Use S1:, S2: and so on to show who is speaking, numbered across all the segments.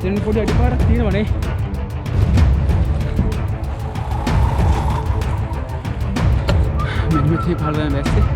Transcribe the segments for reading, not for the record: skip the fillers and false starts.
S1: මෙතන පොඩි අඩිපාරක් තියෙනවනේ. මෙන්න මෙතන පහළ යන බැස්සේ.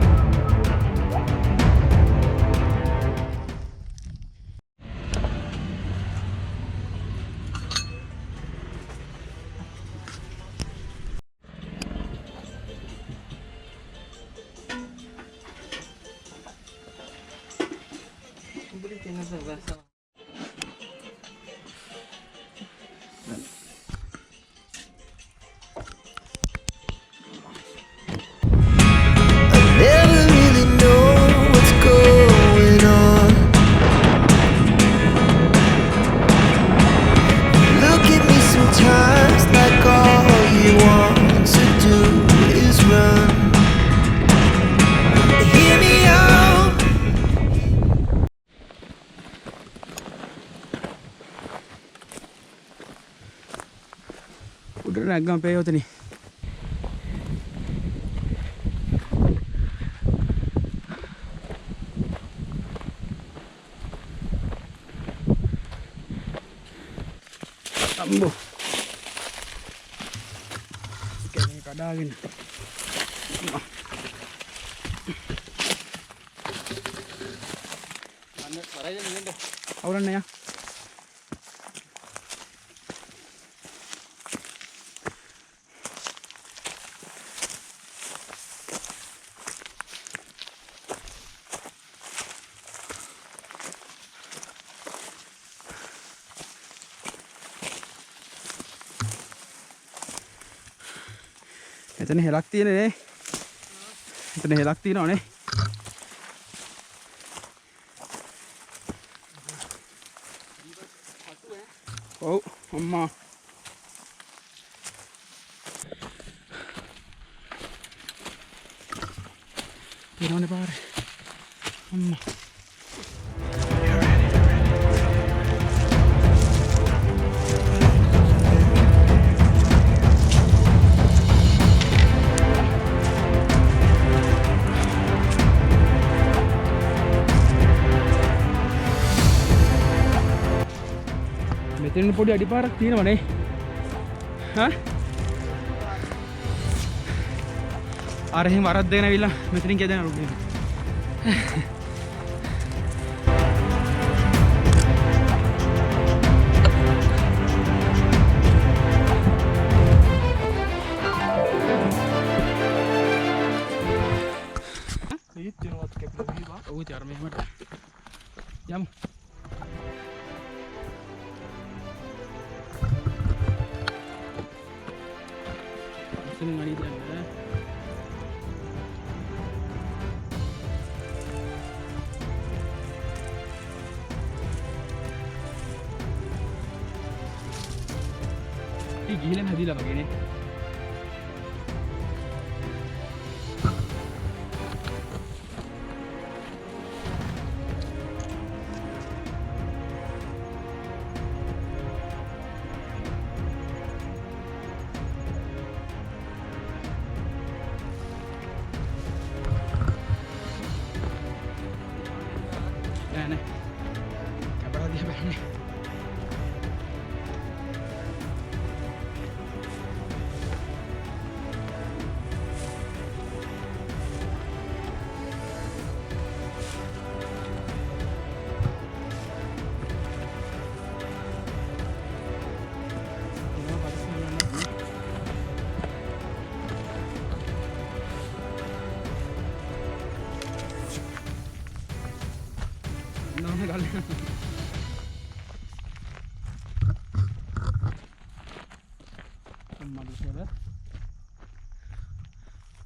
S1: උඩට නැග්ගම පේවතනේ. අම්බෝ. කැලේ කඩාගෙන. අන්න කරයිද නේද? අවුලන්නේ යා. එතන හෙලක් තියෙන නේ. එතන හෙලක් තියෙනවනේ. ඔව් අම්මා. තියෙනවනේ පාරේ. අම්මා. මෙතන පොඩි අඩිපාරක් තියෙනවනේ. හා? අර එහෙම වරක් දෙගෙන ඇවිල්ලා මෙතනින් කියදෙන රුඩේ. ඊත් දිනවත් කැපලා වීවා. ඔව් ඉතින් අර මෙහෙමට යමු. Mari jangan. Ini gila hadilah begini. Nah, kabar dia begini.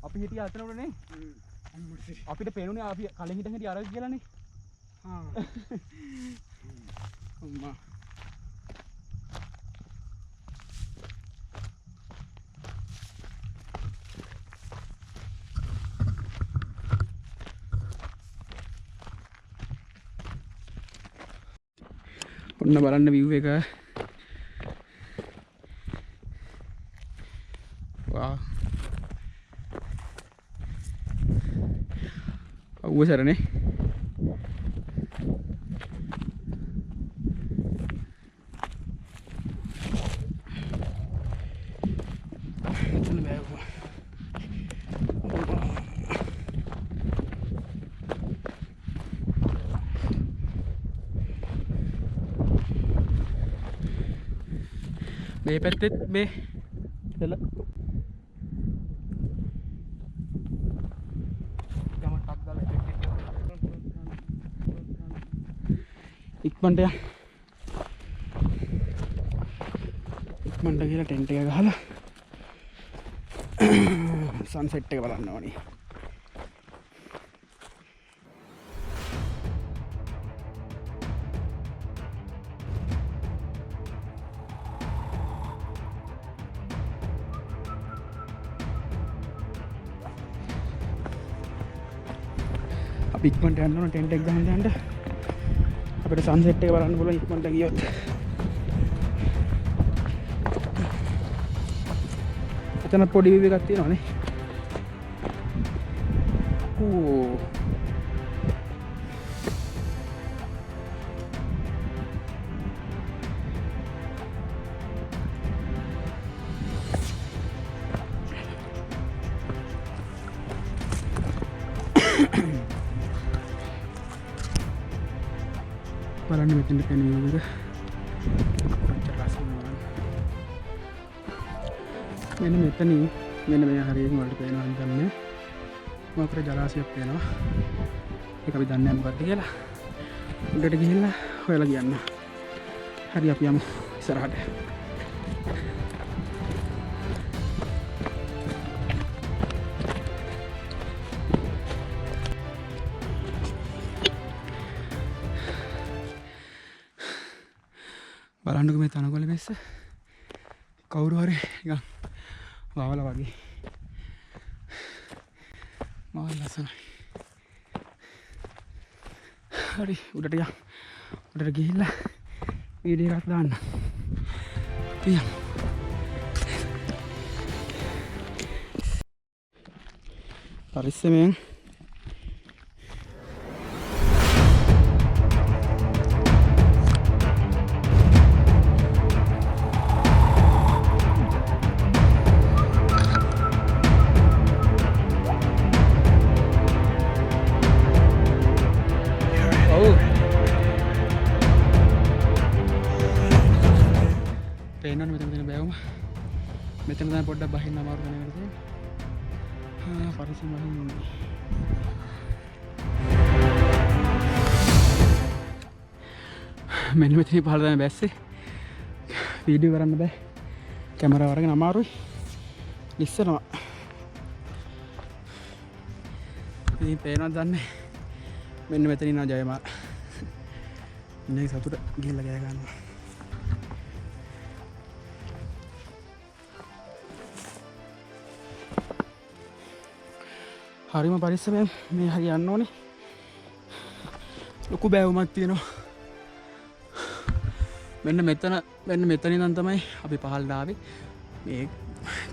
S1: අපි හිටිය අතන උඩනේ. අපිට පේනුනේ අපි කලින් හිටන් හිටිය අර කියලානේ. හා. අම්මා. ඔන්න බලන්න view එක. වා. අවුව සරනේ. මේ පැත්තෙත් මේ එල ඉක්මනට යන්න. ඉක්මනට ගිහලා ටෙන්ට් එක ගහලා සන්සෙට් එක බලන්න ඕනේ. අපි ඉක්මනට යන්න ඕන ටෙන්ට් එක ගහන්න යන්න. අපිට සන්සෙට් එක බලන්න පුළුවන් ඉක්මනට ගියොත්. එතන පොඩි වීව් එකක් තියෙනවානේ. ඕ බලන්න මෙතෙන්ට පෙනෙන වීව් එක. කොච්චර ලස්සනද. මෙන්න මෙතනින් මෙන්න මේ හරියට වලට පේනවා හිතන්නේ. මොකද ජලාශයක් පේනවා. ඒක අපි දන්නේ නැහැ මොකක්ද කියලා. උඩට ගිහිල්ලා හොයලා කියන්න. හරි අපි යමු ඉස්සරහට. බලන්නකෝ මේ තනකොළ බැස්ස. කවුරු හරි නිකන් වවලා වගේ. මාල් ලස්සනයි. හරි උඩට යන්න. උඩට ගිහිල්ලා වීඩියෝ එකක් දාන්න. පියම්. පරිස්සමෙන්. පේනවනේ මෙතන තියෙන බෑවුම. මෙතන තමයි පොඩ්ඩක් බහින්න අමාරු කෙනෙකුට තියෙන්නේ. පරිස්සම් වහින්න ඕනේ. මෙන්න මෙතන පහළ තමයි බැස්සේ. වීඩියෝ කරන්න බෑ. කැමරාව අරගෙන අමාරුයි. ඉස්සනවා. ඉතින් පේනවද දන්නේ. මෙන්න මෙතන ඉන්නවා ජයමාල්. ඉන්නේ සතුට ගිහිල්ලා ගෑ ගන්නවා. හරිම පරිස්සමෙන් මේ හරි යන්න ඕනේ. ලොකු බෑවුමක් තියෙනවා. මෙන්න මෙතන ඉඳන් තමයි අපි පහළට ආවේ. මේ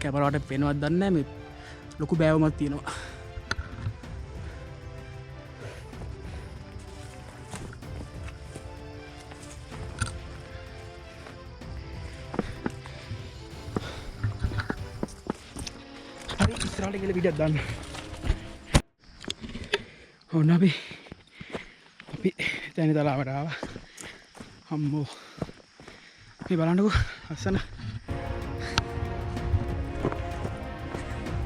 S1: කැමරාවට පේනවද දන්නේ නැහැ. මේ ලොකු බෑවුමක් තියෙනවා. හරි ඉස්සරහට ගිහලා වීඩියෝක් දාන්න. ඔන්න අපි තැනි තලාවට ආවා. අම්මෝ මේ බලන්නකෝ අස්සන.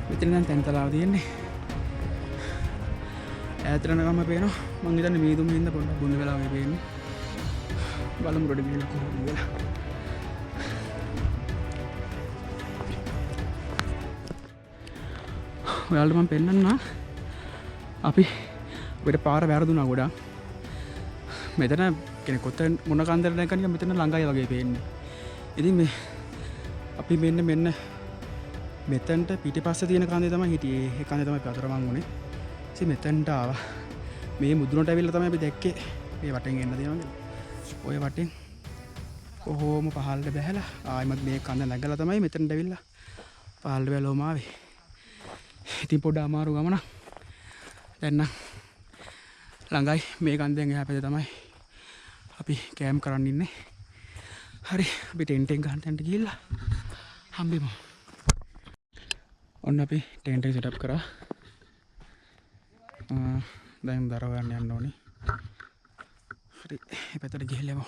S1: මෙතන දැන් තැනි තලාව තියෙන්නේ. ඈතට යනකම් පේනවා. මං හිතන්නේ මේ දුමින් ඉඳ පොඩ්ඩක් බුන්න වෙලා වගේ පේන්නේ. බලමු රොඩ ගිහලා කොහොමද කියලා. ඔයාලට මම පෙන්නන්නම්. අපි අපිට පාර වැරදුනා ගොඩක්. මෙතන කෙනෙක් කොතන මොන කන්දරට නැකනිය මෙතන ළඟයි වගේ පේන්නේ. ඉතින් මේ අපි මෙන්න මෙතනට පිටිපස්සේ තියෙන කන්දේ තමයි හිටියේ. ඒ කන්දේ තමයි අපි අතරමං උනේ. ඉතින් මෙතනට ආවා. මේ මුදුනට ඇවිල්ලා තමයි අපි දැක්කේ මේ වටෙන් එන්න තියෙනවා. ඔය වටෙන් කොහොම පහළට බැහැලා ආයිමත් මේ කන්ද නැගලා තමයි මෙතනට ඇවිල්ලා පහළට බැලුවම ආවේ. ඉතින් පොඩ අමාරු ගමනක්. දැන් නම් ළඟයි මේ කන්දෙන් එහා පැත්තේ තමයි අපි කැම්ප් කරන්න ඉන්නේ. හරි අපි ටෙන්ට් එක ගන්න තැනට ගිහිල්ලා හම්බෙමු. ඔන්න අපි ටෙන්ට් එක සෙටප් කරා. දැන් දරව ගන්න යන්න ඕනේ. හරි මේ පැත්තට ගිහිල්ලා යමු.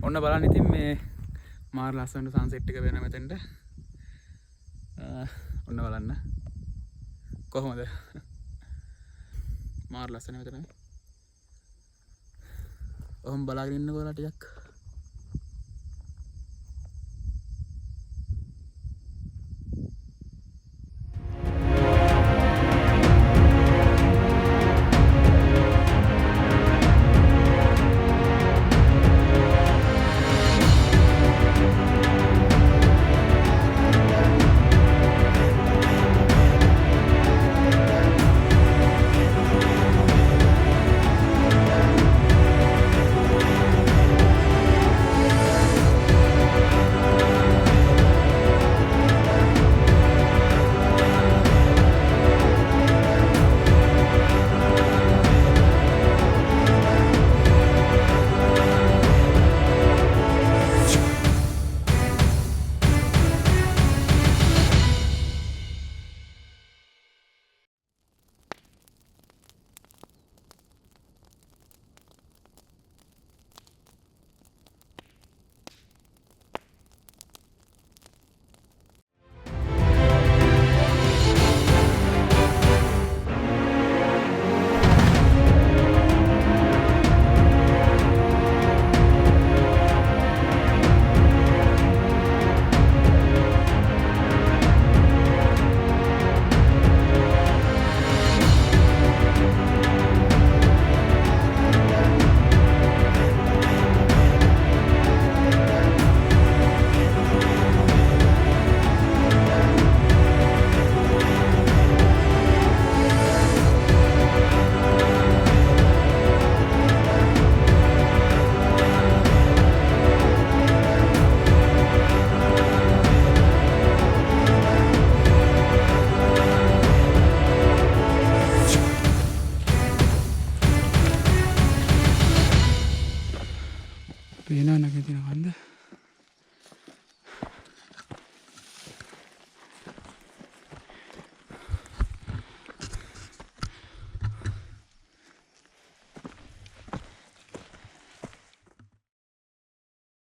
S1: ඔන්න බලන්න ඉතින් මේ මාර ලස්සනට සන්සෙට් එක වෙන මෙතෙන්ට ඔන්න බලන්න කොහොමද මාර ලස්සන මෙතන ඔහොම බලාගෙන ඉන්නකෝ ටිකක්